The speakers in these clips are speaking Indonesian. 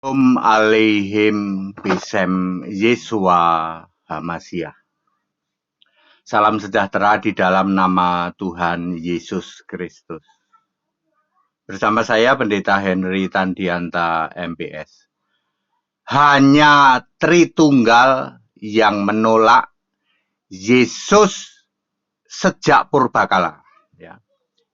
Alaihim Bisem Yesua Hamasiah. Salam sejahtera di dalam nama Tuhan Yesus Kristus. Bersama saya Pendeta Henry Tandianta MPS. Hanya Tritunggal yang menolak Yesus sejak purbakala. Ya.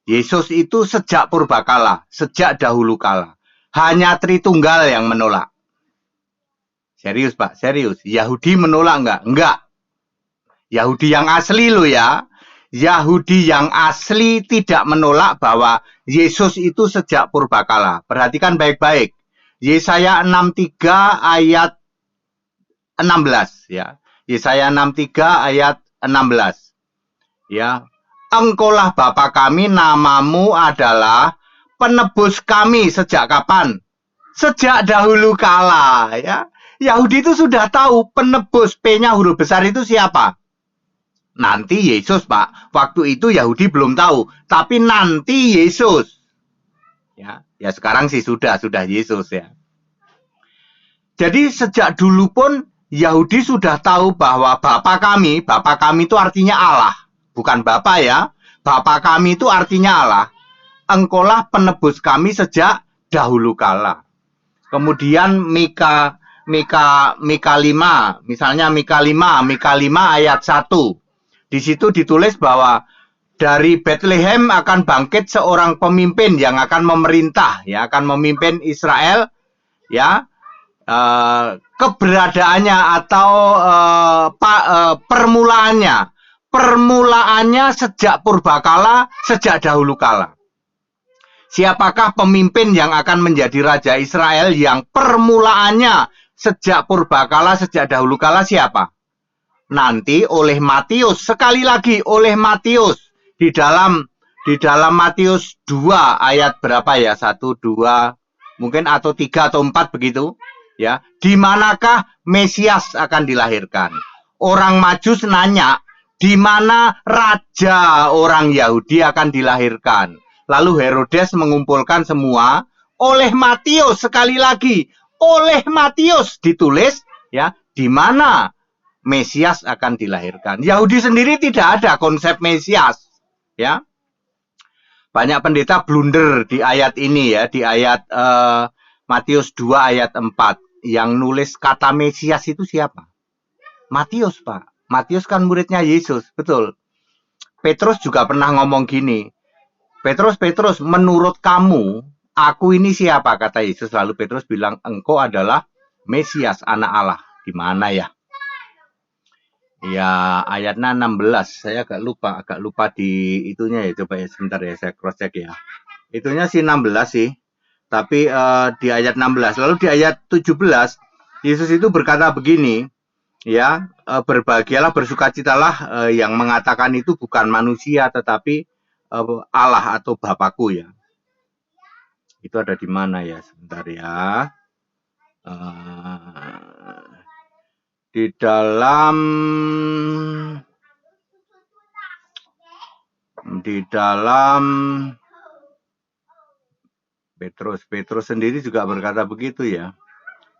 Yesus itu sejak purbakala, sejak dahulu kala. Hanya Tritunggal yang menolak. Serius Pak, serius. Yahudi menolak enggak? Enggak. Yahudi yang asli loh ya. Yahudi yang asli tidak menolak bahwa Yesus itu sejak purbakala. Perhatikan baik-baik. Yesaya 63 ayat 16 ya. Yesaya 63 ayat 16. Ya. Engkaulah Bapa kami, namamu adalah penebus kami sejak kapan? Sejak dahulu kala ya. Yahudi itu sudah tahu penebus, P-nya huruf besar itu siapa? Nanti Yesus, Pak. Waktu itu Yahudi belum tahu, tapi nanti Yesus. Ya sekarang sih sudah Yesus ya. Jadi sejak dulu pun Yahudi sudah tahu bahwa Bapa kami itu artinya Allah, bukan Bapa ya. Bapa kami itu artinya Allah. Engkaulah penebus kami sejak dahulu kala. Kemudian Mika 5, misalnya Mika 5 ayat 1. Di situ ditulis bahwa dari Bethlehem akan bangkit seorang pemimpin yang akan memerintah, ya, akan memimpin Israel, ya. Keberadaannya atau permulaannya sejak purbakala, sejak dahulu kala. Siapakah pemimpin yang akan menjadi Raja Israel yang permulaannya sejak purbakala, sejak dahulu kala siapa? Nanti oleh Matius, sekali lagi oleh Matius. Di dalam Matius 2 ayat berapa ya? 1, 2, mungkin atau 3 atau 4 begitu. Ya, di manakah Mesias akan dilahirkan? Orang Majus nanya, di mana raja orang Yahudi akan dilahirkan? Lalu Herodes mengumpulkan semua. Oleh Matius, sekali lagi oleh Matius ditulis ya, di mana Mesias akan dilahirkan. Yahudi sendiri tidak ada konsep Mesias ya. Banyak pendeta blunder di ayat ini ya, di ayat Matius 2 ayat 4. Yang nulis kata Mesias itu siapa? Matius, Pak. Matius kan muridnya Yesus, betul. Petrus juga pernah ngomong gini. Petrus, menurut kamu, aku ini siapa? Kata Yesus. Lalu Petrus bilang, engkau adalah Mesias, anak Allah. Di mana ya? Ya, ayatnya 16. Saya agak lupa di itunya ya. Coba ya, sebentar ya, saya cross check ya. Itunya sih 16 sih. Tapi di ayat 16. Lalu di ayat 17, Yesus itu berkata begini, ya, berbahagialah, bersukacitalah, yang mengatakan itu bukan manusia, tetapi Allah atau Bapakku ya. Itu ada di mana ya? Sebentar ya. Di dalam Petrus sendiri juga berkata begitu ya.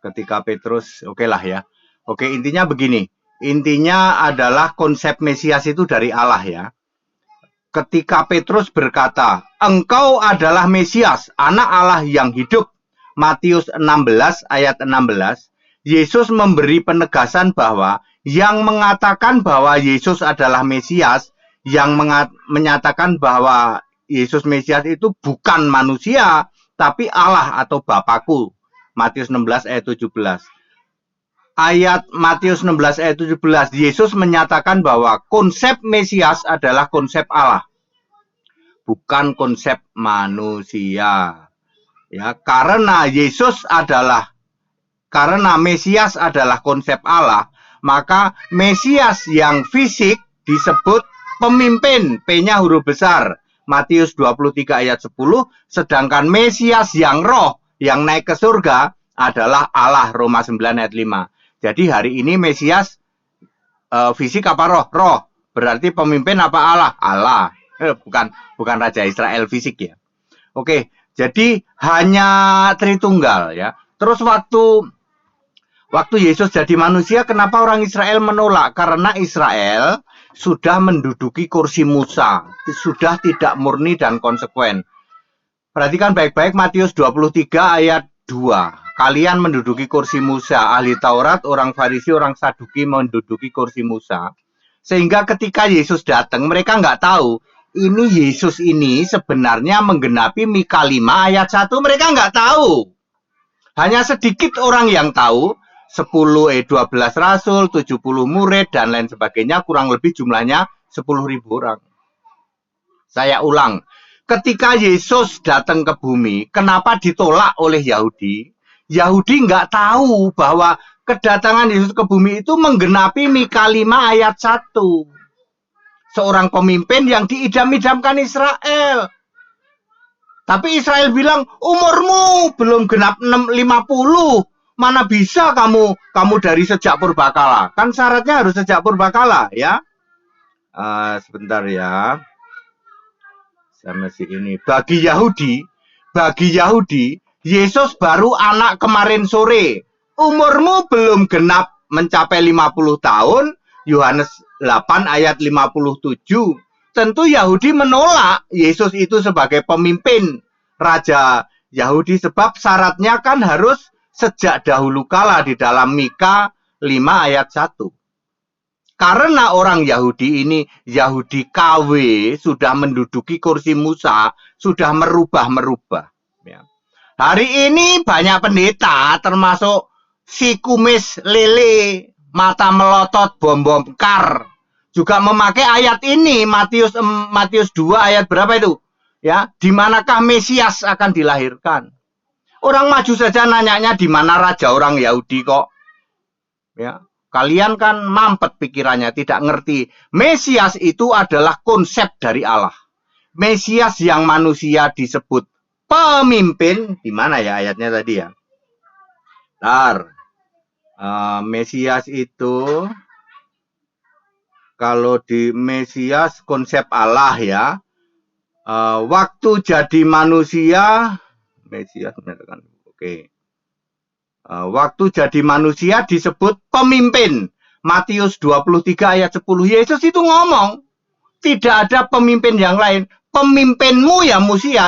Ketika Petrus, oke lah ya. Oke, intinya begini. Intinya adalah konsep Mesias itu dari Allah ya. Ketika Petrus berkata, engkau adalah Mesias, anak Allah yang hidup. Matius 16 ayat 16. Yesus memberi penegasan bahwa yang mengatakan bahwa Yesus adalah Mesias, yang menyatakan bahwa Yesus Mesias itu bukan manusia, tapi Allah atau Bapakku. Matius 16 ayat 17. Ayat Matius 16 ayat 17, Yesus menyatakan bahwa konsep Mesias adalah konsep Allah, bukan konsep manusia. Ya, karena Mesias adalah konsep Allah, maka Mesias yang fisik disebut pemimpin, P-nya huruf besar. Matius 23 ayat 10, sedangkan Mesias yang roh, yang naik ke surga adalah Allah, Roma 9 ayat 5. Jadi hari ini Mesias fisik apa roh? Roh. Berarti pemimpin apa Allah? Allah. Bukan Raja Israel fisik ya. Oke, jadi hanya Tritunggal ya. Terus waktu Yesus jadi manusia, kenapa orang Israel menolak? Karena Israel sudah menduduki kursi Musa, sudah tidak murni dan konsekuen. Perhatikan baik-baik Matius 23 ayat 2. Kalian menduduki kursi Musa, ahli Taurat, orang Farisi, orang Saduki menduduki kursi Musa. Sehingga ketika Yesus datang, mereka nggak tahu, ini Yesus ini sebenarnya menggenapi Mika 5 ayat 1, mereka nggak tahu. Hanya sedikit orang yang tahu, 12 rasul, 70 murid, dan lain sebagainya, kurang lebih jumlahnya 10.000 orang. Saya ulang, ketika Yesus datang ke bumi, kenapa ditolak oleh Yahudi? Yahudi nggak tahu bahwa kedatangan Yesus ke bumi itu menggenapi Mika 5 ayat 1. Seorang pemimpin yang diidam-idamkan Israel. Tapi Israel bilang, umurmu belum genap 50. Mana bisa kamu dari sejak purbakala? Kan syaratnya harus sejak purbakala, ya. Sebentar ya. Saya masih ini. Bagi Yahudi, Yesus baru anak kemarin sore. Umurmu belum genap mencapai 50 tahun. Yohanes 8 ayat 57. Tentu Yahudi menolak Yesus itu sebagai pemimpin Raja Yahudi, sebab syaratnya kan harus sejak dahulu kala di dalam Mika 5 ayat 1. Karena orang Yahudi ini, Yahudi KW, sudah menduduki kursi Musa, sudah merubah-merubah. Ya. Hari ini banyak pendeta, termasuk si kumis lele, mata melotot, bom-bom kar, juga memakai ayat ini, Matius 2 ayat berapa itu? Ya, di manakah Mesias akan dilahirkan? Orang maju saja nanyanya di mana raja orang Yahudi kok. Ya, kalian kan mampet pikirannya, tidak ngerti. Mesias itu adalah konsep dari Allah. Mesias yang manusia disebut pemimpin. Di mana ya ayatnya tadi ya? Mesias itu, kalau di Mesias konsep Allah ya, waktu jadi manusia, Mesias menyatakan, oke. Waktu jadi manusia disebut pemimpin. Matius 23 ayat 10, Yesus itu ngomong, tidak ada pemimpin yang lain. Pemimpinmu ya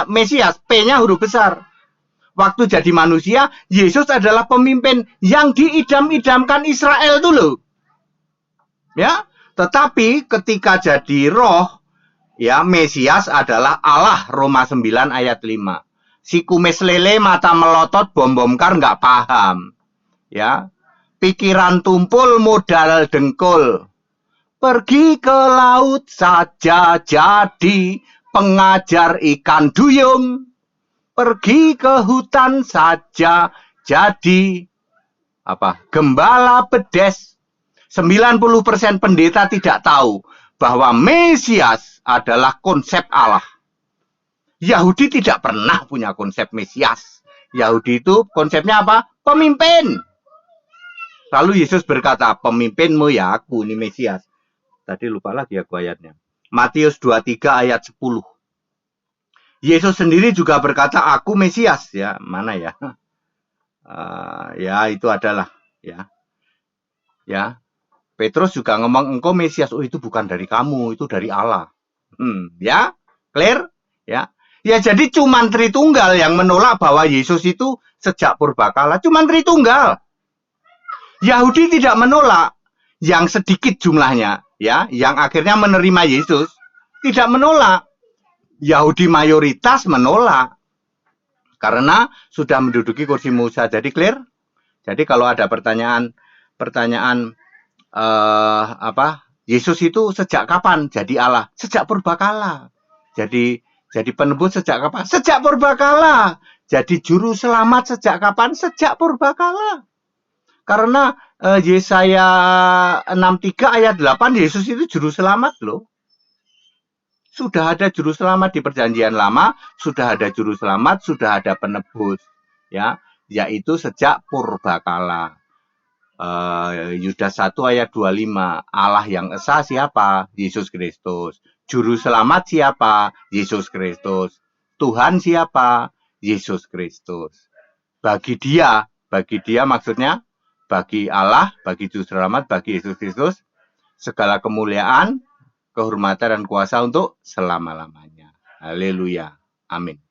Mesias, P-nya huruf besar. Waktu jadi manusia, Yesus adalah pemimpin yang diidam-idamkan Israel dulu. Ya, tetapi ketika jadi roh, ya, Mesias adalah Allah, Roma 9 ayat 5. Si kumis lele, mata melotot, bom-bom kar nggak paham. Ya, pikiran tumpul, modal dengkul. Pergi ke laut saja jadi pengajar ikan duyung. Pergi ke hutan saja jadi gembala bedes. 90% pendeta tidak tahu bahwa Mesias adalah konsep Allah. Yahudi tidak pernah punya konsep Mesias. Yahudi itu konsepnya apa? Pemimpin. Lalu Yesus berkata, pemimpinmu ya aku, ini Mesias. Tadi lupa lagi aku ayatnya. Matius 23 ayat 10. Yesus sendiri juga berkata, aku Mesias. Ya, mana ya? Ya, itu adalah. Ya. Petrus juga ngomong, engkau Mesias. Oh, itu bukan dari kamu, itu dari Allah. Ya, clear? Ya. Ya, jadi cuman Tritunggal yang menolak bahwa Yesus itu sejak purbakala. Cuman Tritunggal. Yahudi tidak menolak, yang sedikit jumlahnya, ya, yang akhirnya menerima Yesus, tidak menolak. Yahudi mayoritas menolak karena sudah menduduki kursi Musa. Jadi clear? Jadi kalau ada pertanyaan Yesus itu sejak kapan jadi Allah? Sejak purbakala. Jadi penebus sejak kapan? Sejak purbakala. Jadi juru selamat sejak kapan? Sejak purbakala. Karena Yesaya 63 ayat 8, Yesus itu juru selamat loh. Sudah ada juru selamat di perjanjian lama, sudah ada juru selamat, sudah ada penebus, ya, yaitu sejak purbakala. Yudas 1 ayat 25, Allah yang esa siapa? Yesus Kristus. Juru selamat siapa? Yesus Kristus. Tuhan siapa? Yesus Kristus. Bagi dia Bagi dia maksudnya, bagi Allah, bagi Juru Selamat, bagi Yesus Kristus, segala kemuliaan, kehormatan, dan kuasa untuk selama-lamanya. Haleluya. Amin.